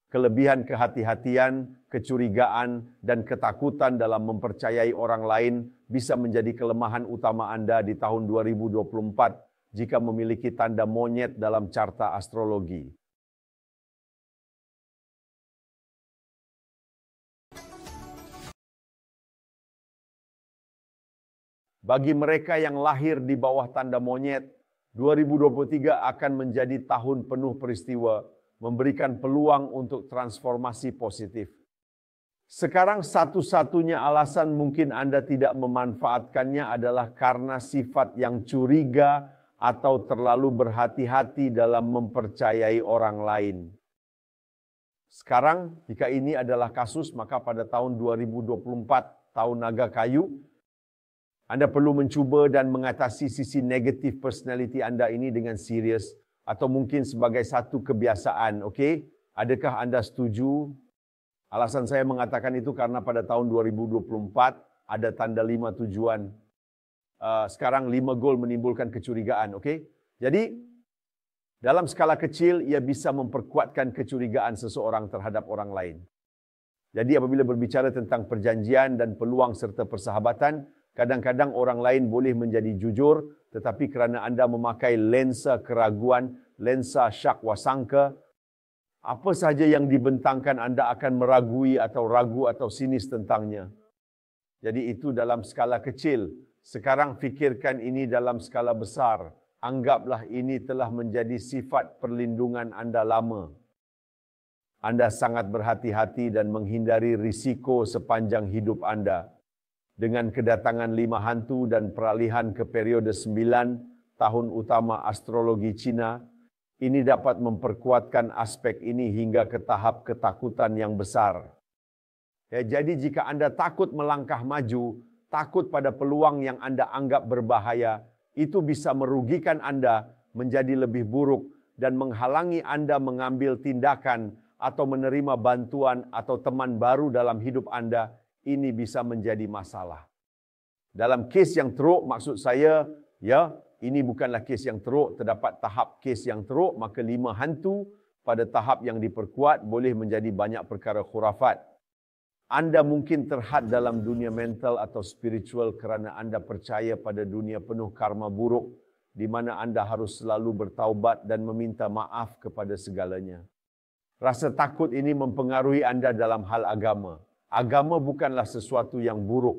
Kelebihan kehati-hatian, kecurigaan, dan ketakutan dalam mempercayai orang lain bisa menjadi kelemahan utama Anda di tahun 2024 jika memiliki tanda monyet dalam carta astrologi. Bagi mereka yang lahir di bawah tanda monyet, 2023 akan menjadi tahun penuh peristiwa, memberikan peluang untuk transformasi positif. Sekarang satu-satunya alasan mungkin Anda tidak memanfaatkannya adalah karena sifat yang curiga atau terlalu berhati-hati dalam mempercayai orang lain. Sekarang, jika ini adalah kasus, maka pada tahun 2024, tahun naga kayu, Anda perlu mencuba dan mengatasi sisi negatif personality Anda ini dengan serius atau mungkin sebagai satu kebiasaan, okey? Adakah Anda setuju? Alasan saya mengatakan itu karena pada tahun 2024 ada tanda 5 tujuan. Sekarang 5 gol menimbulkan kecurigaan, okey? Jadi, dalam skala kecil, ia bisa memperkuatkan kecurigaan seseorang terhadap orang lain. Jadi apabila berbicara tentang perjanjian dan peluang serta persahabatan, kadang-kadang orang lain boleh menjadi jujur, tetapi kerana anda memakai lensa keraguan, lensa syak wasangka, apa sahaja yang dibentangkan anda akan meragui atau ragu atau sinis tentangnya. Jadi itu dalam skala kecil. Sekarang fikirkan ini dalam skala besar. Anggaplah ini telah menjadi sifat perlindungan anda lama. Anda sangat berhati-hati dan menghindari risiko sepanjang hidup anda. Dengan kedatangan 5 hantu dan peralihan ke periode 9 tahun utama astrologi Cina, ini dapat memperkuatkan aspek ini hingga ke tahap ketakutan yang besar. Ya, jadi jika anda takut melangkah maju, takut pada peluang yang anda anggap berbahaya, itu bisa merugikan anda menjadi lebih buruk dan menghalangi anda mengambil tindakan atau menerima bantuan atau teman baru dalam hidup anda. Ini bisa menjadi masalah. Dalam kes yang teruk, maksud saya, ya, ini bukanlah kes yang teruk, terdapat tahap kes yang teruk, maka 5 hantu pada tahap yang diperkuat boleh menjadi banyak perkara khurafat. Anda mungkin terhad dalam dunia mental atau spiritual kerana anda percaya pada dunia penuh karma buruk, di mana anda harus selalu bertaubat dan meminta maaf kepada segalanya. Rasa takut ini mempengaruhi anda dalam hal agama. Agama bukanlah sesuatu yang buruk.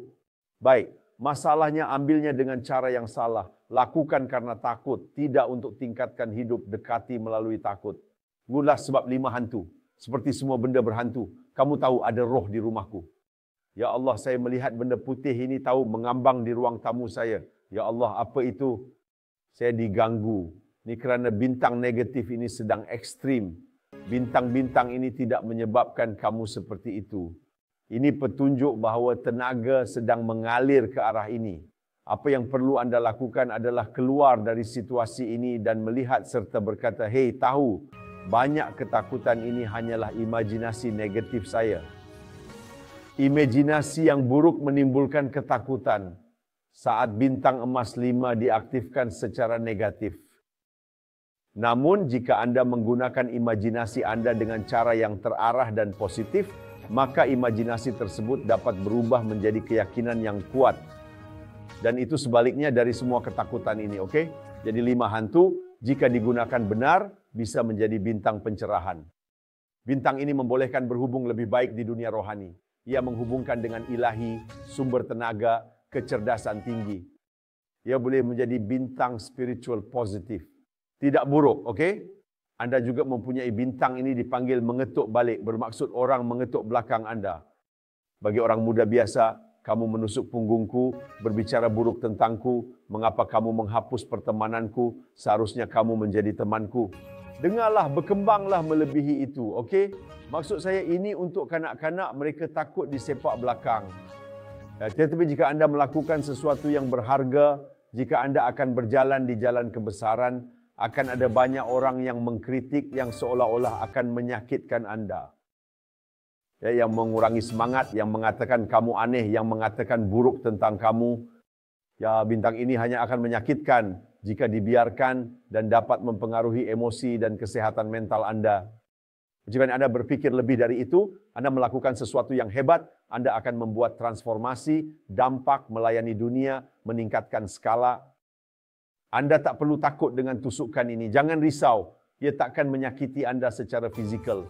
Baik, masalahnya ambilnya dengan cara yang salah. Lakukan karena takut, tidak untuk tingkatkan hidup, dekati melalui takut. Itulah sebab 5 hantu. Seperti semua benda berhantu. Kamu tahu ada roh di rumahku. Ya Allah, saya melihat benda putih ini tahu mengambang di ruang tamu saya. Ya Allah, apa itu? Saya diganggu. Ini kerana bintang negatif ini sedang ekstrim. Bintang-bintang ini tidak menyebabkan kamu seperti itu. Ini petunjuk bahawa tenaga sedang mengalir ke arah ini. Apa yang perlu anda lakukan adalah keluar dari situasi ini dan melihat serta berkata, "Hei, tahu, banyak ketakutan ini hanyalah imajinasi negatif saya." Imajinasi yang buruk menimbulkan ketakutan saat bintang emas 5 diaktifkan secara negatif. Namun, jika anda menggunakan imajinasi anda dengan cara yang terarah dan positif, maka imajinasi tersebut dapat berubah menjadi keyakinan yang kuat. Dan itu sebaliknya dari semua ketakutan ini, okey? Jadi 5 hantu, jika digunakan benar, bisa menjadi bintang pencerahan. Bintang ini membolehkan berhubung lebih baik di dunia rohani. Ia menghubungkan dengan ilahi, sumber tenaga, kecerdasan tinggi. Ia boleh menjadi bintang spiritual positif. Tidak buruk, okey? Anda juga mempunyai bintang ini dipanggil mengetuk balik, bermaksud orang mengetuk belakang anda. Bagi orang muda biasa, kamu menusuk punggungku, berbicara buruk tentangku, mengapa kamu menghapus pertemananku, seharusnya kamu menjadi temanku. Dengarlah, berkembanglah melebihi itu, okey? Maksud saya ini untuk kanak-kanak, mereka takut di sepak belakang. Tetapi jika anda melakukan sesuatu yang berharga, jika anda akan berjalan di jalan kebesaran, akan ada banyak orang yang mengkritik yang seolah-olah akan menyakitkan anda. Ya, yang mengurangi semangat, yang mengatakan kamu aneh, yang mengatakan buruk tentang kamu. Ya, bintang ini hanya akan menyakitkan jika dibiarkan dan dapat mempengaruhi emosi dan kesehatan mental anda. Jika anda berpikir lebih dari itu, anda melakukan sesuatu yang hebat, anda akan membuat transformasi, dampak, melayani dunia, meningkatkan skala. Anda tak perlu takut dengan tusukan ini. Jangan risau, ia takkan menyakiti anda secara fizikal.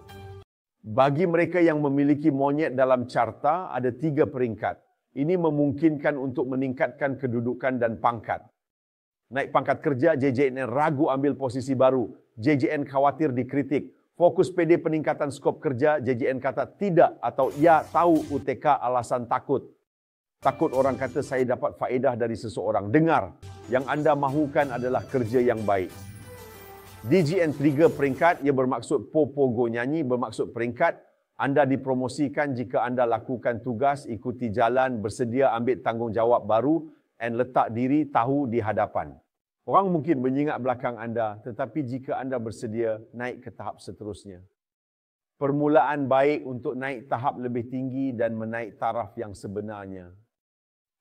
Bagi mereka yang memiliki monyet dalam carta, ada 3 peringkat. Ini memungkinkan untuk meningkatkan kedudukan dan pangkat. Naik pangkat kerja, JJN ragu ambil posisi baru. JJN khawatir dikritik. Fokus PD peningkatan skop kerja, JJN kata tidak atau ya tahu UTK alasan takut. Takut orang kata saya dapat faedah dari seseorang. Dengar, yang anda mahukan adalah kerja yang baik. DGN trigger peringkat, ia bermaksud popogo nyanyi, bermaksud peringkat. Anda dipromosikan jika anda lakukan tugas, ikuti jalan, bersedia ambil tanggungjawab baru dan letak diri tahu di hadapan. Orang mungkin menyingat belakang anda, tetapi jika anda bersedia, naik ke tahap seterusnya. Permulaan baik untuk naik tahap lebih tinggi dan menaik taraf yang sebenarnya.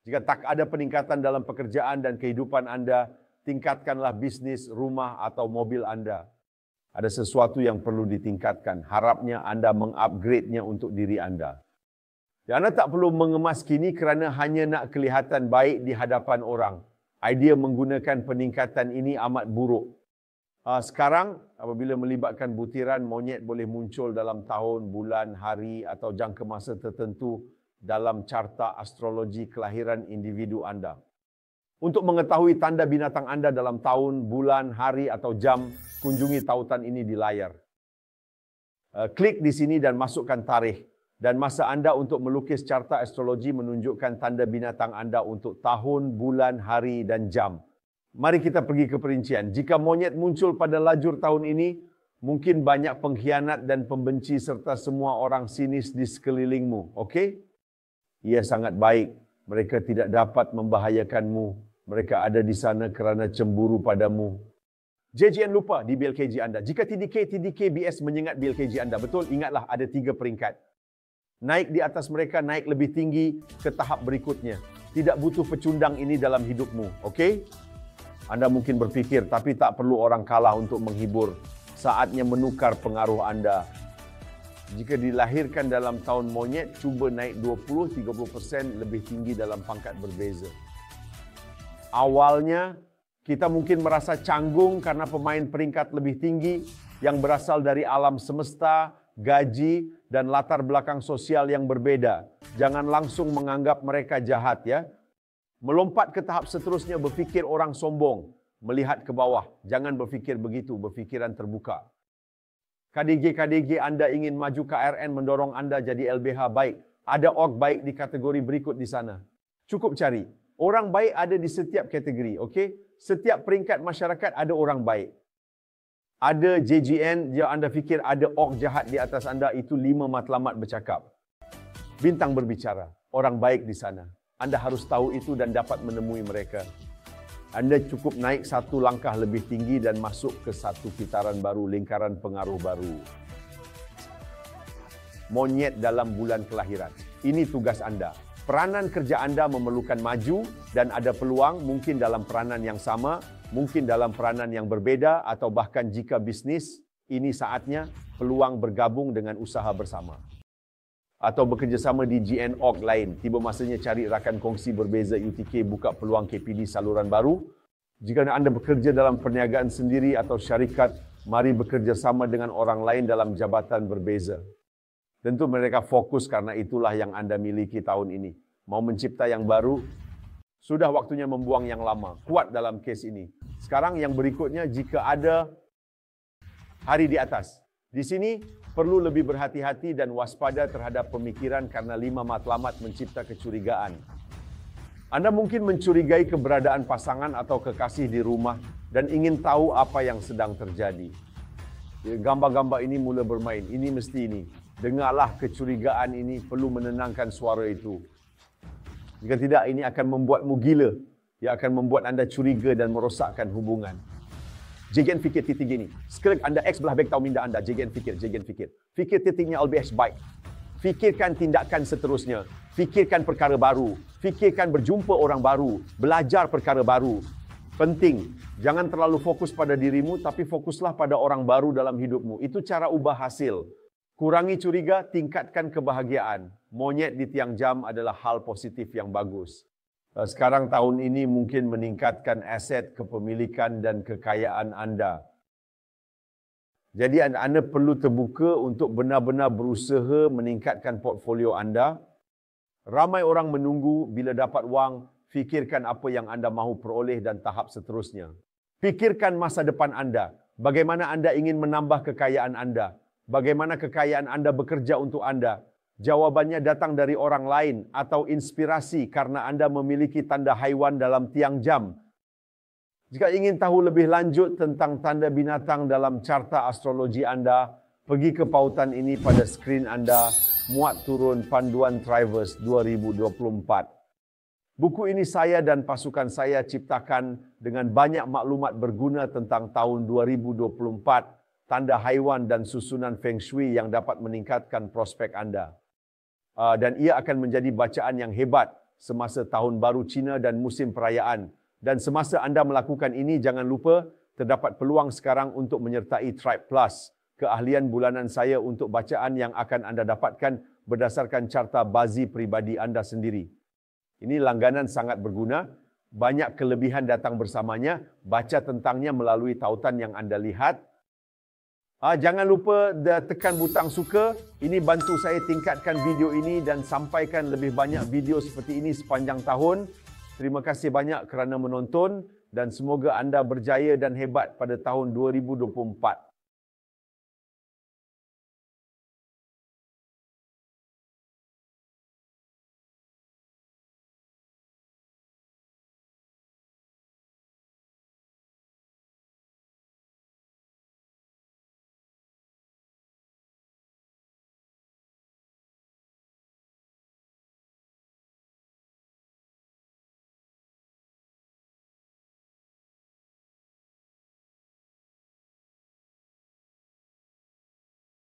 Jika tak ada peningkatan dalam pekerjaan dan kehidupan anda, tingkatkanlah bisnis, rumah atau mobil anda. Ada sesuatu yang perlu ditingkatkan. Harapnya anda mengupgrade-nya untuk diri anda. Dan anda tak perlu mengemas kini kerana hanya nak kelihatan baik di hadapan orang. Idea menggunakan peningkatan ini amat buruk. Sekarang, apabila melibatkan butiran, monyet boleh muncul dalam tahun, bulan, hari atau jangka masa tertentu dalam carta astrologi kelahiran individu anda. Untuk mengetahui tanda binatang anda dalam tahun, bulan, hari atau jam, kunjungi tautan ini di layar. Klik di sini dan masukkan tarikh. Dan masa anda untuk melukis carta astrologi menunjukkan tanda binatang anda untuk tahun, bulan, hari dan jam. Mari kita pergi ke perincian. Jika monyet muncul pada lajur tahun ini, mungkin banyak pengkhianat dan pembenci serta semua orang sinis di sekelilingmu. Okey? Ia sangat baik. Mereka tidak dapat membahayakanmu. Mereka ada di sana kerana cemburu padamu. JJN lupa di BLKG anda. Jika TDK BS menyengat BLKG anda, betul, ingatlah ada 3 peringkat. Naik di atas mereka, naik lebih tinggi ke tahap berikutnya. Tidak butuh pecundang ini dalam hidupmu, okey? Anda mungkin berfikir, tapi tak perlu orang kalah untuk menghibur. Saatnya menukar pengaruh anda. Jika dilahirkan dalam tahun monyet, cuba naik 20-30% lebih tinggi dalam pangkat berbeza. Awalnya, kita mungkin merasa canggung karena pemain peringkat lebih tinggi yang berasal dari alam semesta, gaji, dan latar belakang sosial yang berbeda. Jangan langsung menganggap mereka jahat ya. Melompat ke tahap seterusnya berfikir orang sombong. Melihat ke bawah. Jangan berfikir begitu, berfikiran terbuka. KDG anda ingin maju KRN mendorong anda jadi LBH baik. Ada org baik di kategori berikut di sana. Cukup cari. Orang baik ada di setiap kategori, okey? Setiap peringkat masyarakat ada orang baik. Ada JGN, jika anda fikir ada org jahat di atas anda, itu 5 matlamat bercakap. Bintang berbicara, orang baik di sana. Anda harus tahu itu dan dapat menemui mereka. Anda cukup naik 1 langkah lebih tinggi dan masuk ke satu putaran baru, lingkaran pengaruh baru. Monyet dalam bulan kelahiran. Ini tugas anda. Peranan kerja anda memerlukan maju dan ada peluang mungkin dalam peranan yang sama, mungkin dalam peranan yang berbeda atau bahkan jika bisnis, ini saatnya peluang bergabung dengan usaha bersama. Atau bekerjasama di GN Org lain. Tiba masanya cari rakan kongsi berbeza UTK buka peluang KPD saluran baru. Jika anda bekerja dalam perniagaan sendiri atau syarikat, mari bekerjasama dengan orang lain dalam jabatan berbeza. Tentu mereka fokus karena itulah yang anda miliki tahun ini. Mau mencipta yang baru, sudah waktunya membuang yang lama. Kuat dalam kes ini. Sekarang yang berikutnya, jika ada hari di atas. Di sini perlu lebih berhati-hati dan waspada terhadap pemikiran karena 5 matlamat mencipta kecurigaan. Anda mungkin mencurigai keberadaan pasangan atau kekasih di rumah dan ingin tahu apa yang sedang terjadi. Gambar-gambar ini mula bermain. Ini mesti ini. Dengarlah kecurigaan ini, perlu menenangkan suara itu. Jika tidak, ini akan membuatmu gila. Ia akan membuat anda curiga dan merosakkan hubungan. JGN fikir titik ini. Skrik anda X belah back tahu minda anda. JGN fikir. Fikir titiknya LBH baik. Fikirkan tindakan seterusnya. Fikirkan perkara baru. Fikirkan berjumpa orang baru. Belajar perkara baru. Penting. Jangan terlalu fokus pada dirimu, tapi fokuslah pada orang baru dalam hidupmu. Itu cara ubah hasil. Kurangi curiga, tingkatkan kebahagiaan. Monyet di tiang jam adalah hal positif yang bagus. Sekarang tahun ini mungkin meningkatkan aset, kepemilikan dan kekayaan anda. Jadi anda perlu terbuka untuk benar-benar berusaha meningkatkan portfolio anda. Ramai orang menunggu bila dapat wang, fikirkan apa yang anda mahu peroleh dan tahap seterusnya. Fikirkan masa depan anda. Bagaimana anda ingin menambah kekayaan anda? Bagaimana kekayaan anda bekerja untuk anda? Jawabannya datang dari orang lain atau inspirasi karena anda memiliki tanda haiwan dalam tiang jam. Jika ingin tahu lebih lanjut tentang tanda binatang dalam carta astrologi anda, pergi ke pautan ini pada skrin anda, muat turun panduan Trivers 2024. Buku ini saya dan pasukan saya ciptakan dengan banyak maklumat berguna tentang tahun 2024, tanda haiwan dan susunan Feng Shui yang dapat meningkatkan prospek anda. Dan ia akan menjadi bacaan yang hebat semasa Tahun Baru Cina dan musim perayaan. Dan semasa anda melakukan ini, jangan lupa terdapat peluang sekarang untuk menyertai Tribe Plus, keahlian bulanan saya untuk bacaan yang akan anda dapatkan berdasarkan carta bazi pribadi anda sendiri. Ini langganan sangat berguna, banyak kelebihan datang bersamanya, baca tentangnya melalui tautan yang anda lihat. Jangan lupa tekan butang suka, ini bantu saya tingkatkan video ini dan sampaikan lebih banyak video seperti ini sepanjang tahun. Terima kasih banyak kerana menonton dan semoga anda berjaya dan hebat pada tahun 2024.